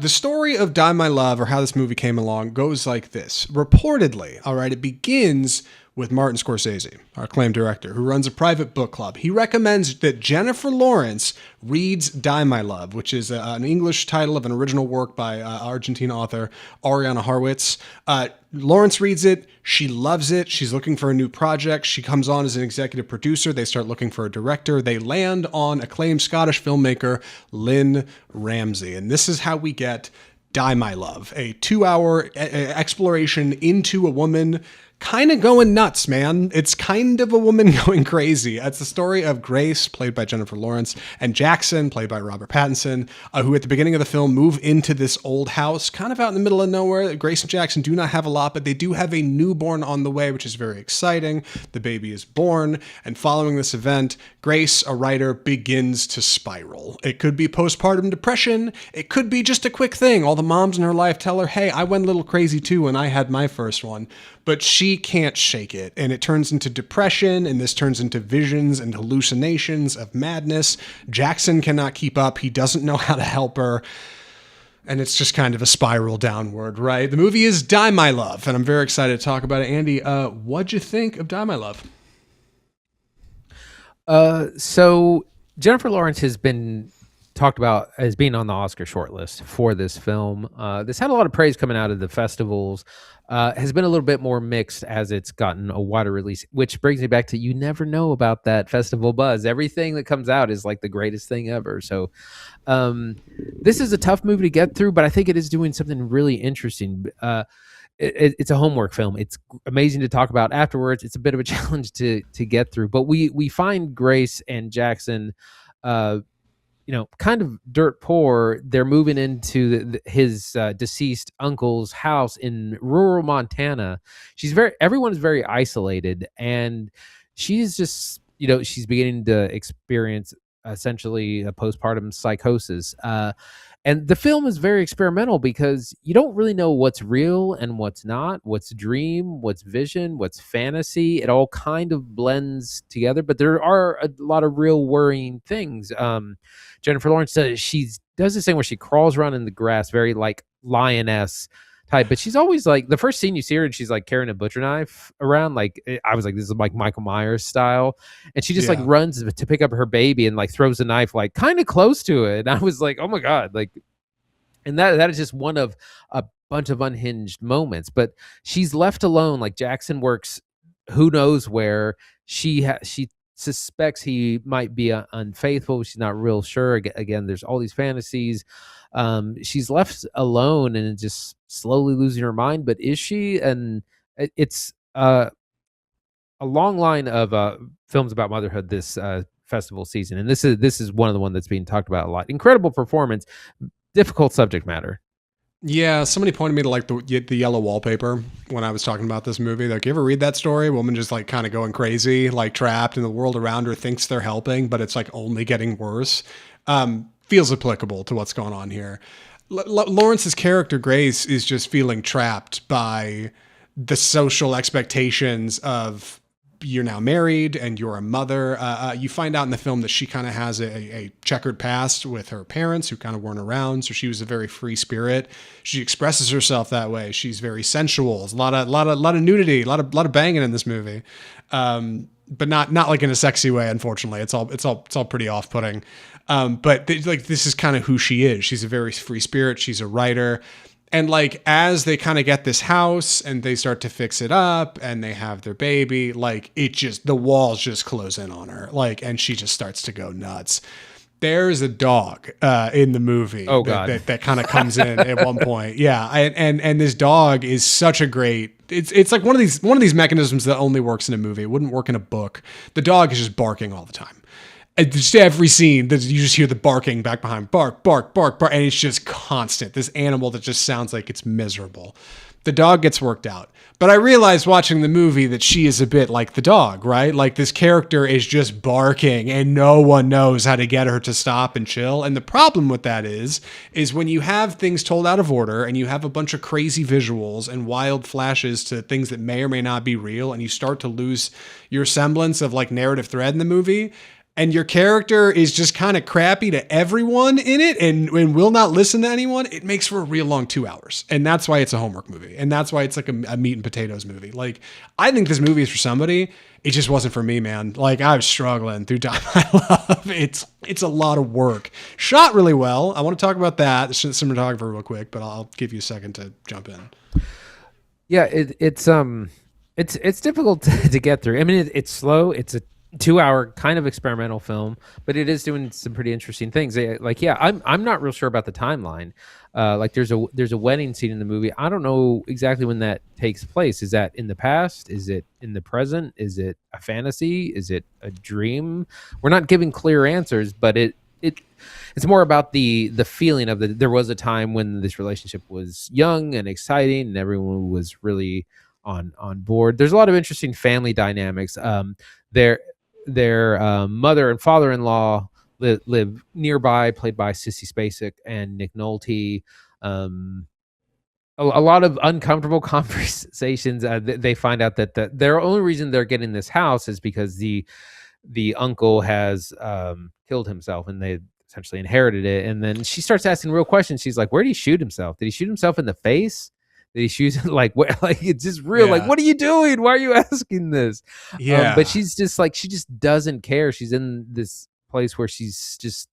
The story of Die My Love, or how this movie came along, goes like this. Reportedly, all right, it begins with Martin Scorsese, our acclaimed director, who runs a private book club. He recommends that Jennifer Lawrence reads Die My Love, which is an English title of an original work by Argentine author Ariana Harwitz. Lawrence reads it. She loves it. She's looking for a new project. She comes on as an executive producer. They start looking for a director. They land on acclaimed Scottish filmmaker Lynne Ramsay. And this is how we get Die My Love, a 2-hour exploration into a woman kind of going nuts, man. It's kind of a woman going crazy. It's the story of Grace, played by Jennifer Lawrence, and Jackson, played by Robert Pattinson, who at the beginning of the film move into this old house, kind of out in the middle of nowhere. Grace and Jackson do not have a lot, but they do have a newborn on the way, which is very exciting. The baby is born, and following this event, Grace, a writer, begins to spiral. It could be postpartum depression. It could be just a quick thing. All the moms in her life tell her, hey, I went a little crazy too when I had my first one. But she can't shake it, and it turns into depression, and this turns into visions and hallucinations of madness. Jackson cannot keep up. He doesn't know how to help her, and it's just kind of a spiral downward, right? The movie is Die My Love, and I'm very excited to talk about it. Andy, what'd you think of Die My Love? So Jennifer Lawrence has been talked about as being on the Oscar shortlist for this film. This had a lot of praise coming out of the festivals. Has been a little bit more mixed as it's gotten a wider release, which brings me back to you never know about that festival buzz. Everything that comes out is like the greatest thing ever. So this is a tough movie to get through, but I think it is doing something really interesting. It's a homework film. It's amazing to talk about afterwards. It's a bit of a challenge to get through, but we find Grace and Jackson kind of dirt poor. They're moving into his deceased uncle's house in rural Montana. Everyone is very isolated, and she's just, she's beginning to experience essentially a postpartum psychosis. And the film is very experimental because you don't really know what's real and what's not, what's dream, what's vision, what's fantasy. It all kind of blends together, but there are a lot of real worrying things. Jennifer Lawrence does this thing where she crawls around in the grass, very like lioness type, but she's always like, the first scene you see her and she's like carrying a butcher knife around, like I was like, this is like Michael Myers style, and she just like runs to pick up her baby and like throws the knife like kind of close to it, and I was like, oh my god, like, and that is just one of a bunch of unhinged moments. But she's left alone. Like Jackson works who knows where. She suspects he might be unfaithful. She's not real sure. Again, there's all these fantasies. She's left alone and just slowly losing her mind. But is she? And it's a long line of films about motherhood this festival season, and this is one of the ones that's being talked about a lot. Incredible performance, difficult subject matter. Yeah, somebody pointed me to like the yellow wallpaper when I was talking about this movie. Like, you ever read that story? A woman just like kind of going crazy, like trapped, and the world around her thinks they're helping, but it's like only getting worse. Feels applicable to what's going on here. Lawrence's character, Grace, is just feeling trapped by the social expectations of, you're now married and you're a mother. You find out in the film that she kind of has a checkered past with her parents who kind of weren't around. So she was a very free spirit. She expresses herself that way. She's very sensual. There's a lot of nudity, a lot of banging in this movie. But not like in a sexy way. Unfortunately, it's all pretty off-putting. But this is kind of who she is. She's a very free spirit. She's a writer. And like, as they kind of get this house and they start to fix it up and they have their baby, like the walls just close in on her, like, and she just starts to go nuts. There's a dog in the movie that kind of comes in at one point. Yeah. And this dog is such a great, it's like one of these mechanisms that only works in a movie. It wouldn't work in a book. The dog is just barking all the time. Just every scene that you just hear the barking back behind, bark, bark, bark, bark, and it's just constant. This animal that just sounds like it's miserable. The dog gets worked out. But I realized watching the movie that she is a bit like the dog, right? Like, this character is just barking and no one knows how to get her to stop and chill. And the problem with that is when you have things told out of order and you have a bunch of crazy visuals and wild flashes to things that may or may not be real, and you start to lose your semblance of like narrative thread in the movie, and your character is just kind of crappy to everyone in it and will not listen to anyone, it makes for a real long 2 hours. And that's why it's a homework movie. And that's why it's like a meat and potatoes movie. Like, I think this movie is for somebody. It just wasn't for me, man. Like, I was struggling through Time I Love. It's a lot of work. Shot really well. I want to talk about that, the cinematographer, real quick, but I'll give you a second to jump in. Yeah, it's difficult to get through. I mean, it's slow. It's a 2-hour kind of experimental film, but it is doing some pretty interesting things. Like, yeah, I'm not real sure about the timeline. Like, there's a wedding scene in the movie. I don't know exactly when that takes place. Is that in the past? Is it in the present? Is it a fantasy? Is it a dream? We're not giving clear answers, but it's more about the feeling of there was a time when this relationship was young and exciting and everyone was really on board. There's a lot of interesting family dynamics. Their mother and father-in-law live nearby, played by Sissy Spacek and Nick Nolte. A lot of uncomfortable conversations. They find out that their only reason they're getting this house is because the uncle has killed himself, and they essentially inherited it. And then she starts asking real questions. She's like, where did he shoot himself? Did he shoot himself in the face? Did he shoot like what? Like, it's just real. Yeah. Like, what are you doing? Why are you asking this? Yeah. But she's just like, she just doesn't care. She's in this place where she's just,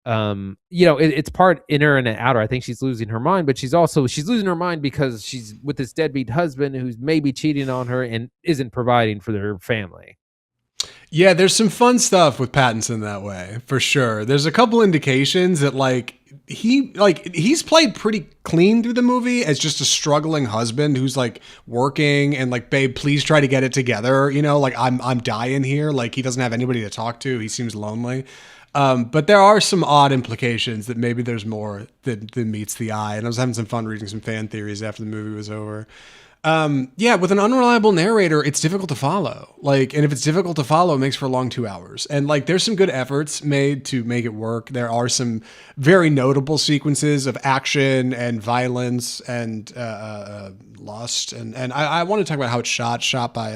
it's part inner and outer. I think she's losing her mind, but she's losing her mind because she's with this deadbeat husband who's maybe cheating on her and isn't providing for their family. Yeah, there's some fun stuff with Pattinson that way, for sure. There's a couple indications that he's played pretty clean through the movie as just a struggling husband who's like working and like, babe, please try to get it together. You know, like I'm dying here. Like, he doesn't have anybody to talk to. He seems lonely. But there are some odd implications that maybe there's more than meets the eye. And I was having some fun reading some fan theories after the movie was over. Yeah, with an unreliable narrator, it's difficult to follow. Like, and if it's difficult to follow, it makes for a long 2 hours. And like, there's some good efforts made to make it work. There are some very notable sequences of action and violence and lust. And I want to talk about how it's shot by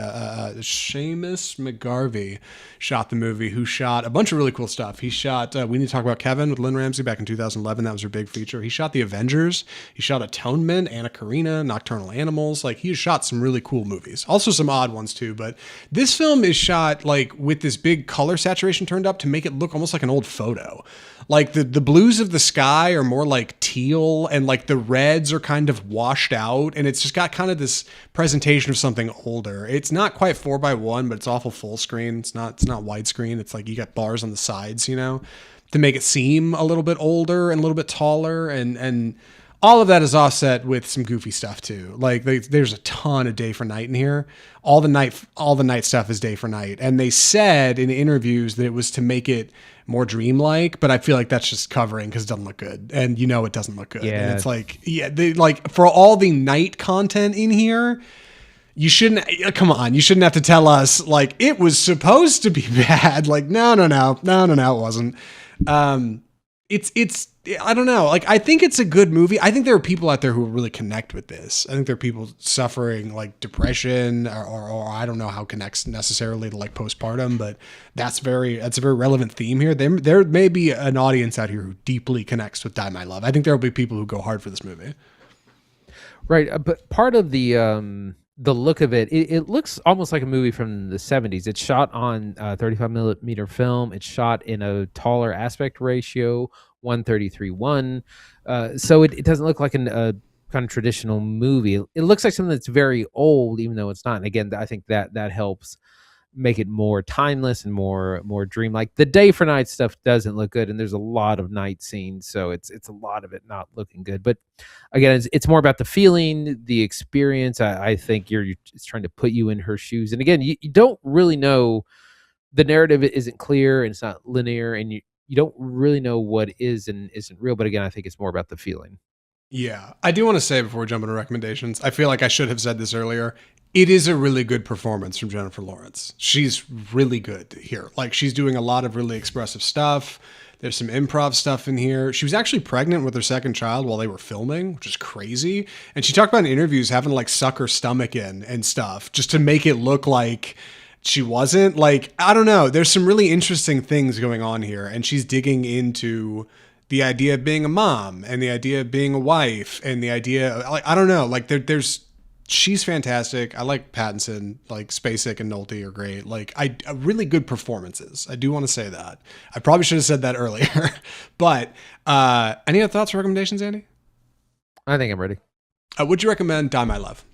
Seamus McGarvey shot the movie, who shot a bunch of really cool stuff. He shot We Need to Talk About Kevin with Lynne Ramsay back in 2011. That was her big feature. He shot The Avengers. He shot Atonement, Anna Karina, Nocturnal Animals. Like, he shot some really cool movies. Also some odd ones too, but this film is shot like with this big color saturation turned up to make it look almost like an old photo. Like the blues of the sky are more like teal, and like the reds are kind of washed out, and it's just got kind of this presentation of something older. It's not quite 4:1, but it's awful full screen. It's not widescreen. It's like you got bars on the sides, you know, to make it seem a little bit older and a little bit taller, and all of that is offset with some goofy stuff too. Like, there's a ton of day for night in here. All the night stuff is day for night. And they said in interviews that it was to make it more dreamlike, but I feel like that's just covering because it doesn't look good. And you know, it doesn't look good. Yeah. And it's like, yeah, they like, for all the night content in here, you shouldn't have to tell us like it was supposed to be bad. Like, no, it wasn't. It's I don't know. Like, I think it's a good movie. I think there are people out there who really connect with this. I think there are people suffering like depression or I don't know how it connects necessarily to like postpartum, but that's a very relevant theme here. There may be an audience out here who deeply connects with Die My Love. I think there will be people who go hard for this movie. Right. But part of the look of it looks almost like a movie from the 70s. It's shot on 35 millimeter film. It's shot in a taller aspect ratio, 1:33:1. So it doesn't look like a kind of traditional movie. It looks like something that's very old, even though it's not. And again, I think that helps make it more timeless and more dreamlike. The day for night stuff doesn't look good, and there's a lot of night scenes, so it's a lot of it not looking good. But again, it's more about the feeling, the experience. I think it's trying to put you in her shoes, and again, you don't really know. The narrative isn't clear and it's not linear, and you don't really know what is and isn't real. But again, I think it's more about the feeling. Yeah, I do want to say before we jump into recommendations, I feel like I should have said this earlier. It is a really good performance from Jennifer Lawrence. She's really good here. Like, she's doing a lot of really expressive stuff. There's some improv stuff in here. She was actually pregnant with her second child while they were filming, which is crazy. And she talked about in interviews having to like suck her stomach in and stuff just to make it look like she wasn't. Like, I don't know. There's some really interesting things going on here, and she's digging into the idea of being a mom and the idea of being a wife and the idea like I don't know. Like there's she's fantastic. I like Pattinson, like Spacek and Nolte are great. Like really good performances. I do want to say that. I probably should have said that earlier. But any other thoughts or recommendations, Andy? I think I'm ready. Would you recommend Die My Love?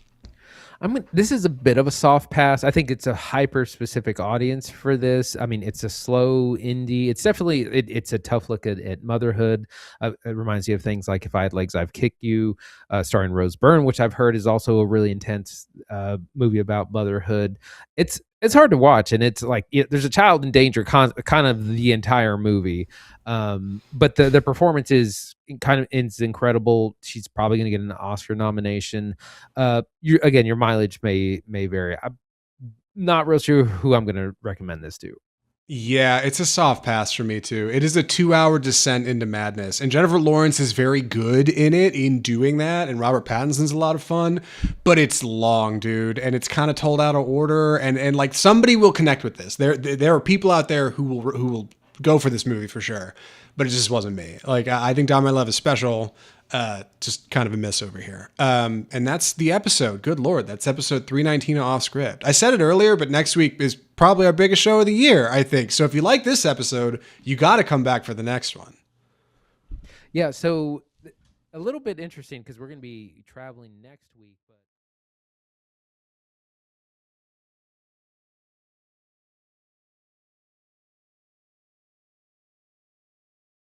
This is a bit of a soft pass. I think it's a hyper specific audience for this. I mean, it's a slow indie. It's definitely it's a tough look at motherhood. It reminds you of things like If I Had Legs, I'd Kick You, starring Rose Byrne, which I've heard is also a really intense movie about motherhood. It's hard to watch, and it's like there's a child in danger kind of the entire movie. But the performance is incredible. She's probably going to get an Oscar nomination. Your mileage may vary. I'm not real sure who I'm going to recommend this to. Yeah, it's a soft pass for me too. It is a 2-hour descent into madness, and Jennifer Lawrence is very good in it in doing that, and Robert Pattinson's a lot of fun, but it's long, dude, and it's kind of told out of order, and like somebody will connect with this. There are people out there who will go for this movie for sure, but it just wasn't me. Like I think Don My Love is special. Just kind of a miss over here. And that's the episode. Good Lord. That's episode 319 of Off Script. I said it earlier, but next week is probably our biggest show of the year, I think. So if you like this episode, you got to come back for the next one. Yeah. So a little bit interesting because we're going to be traveling next week, but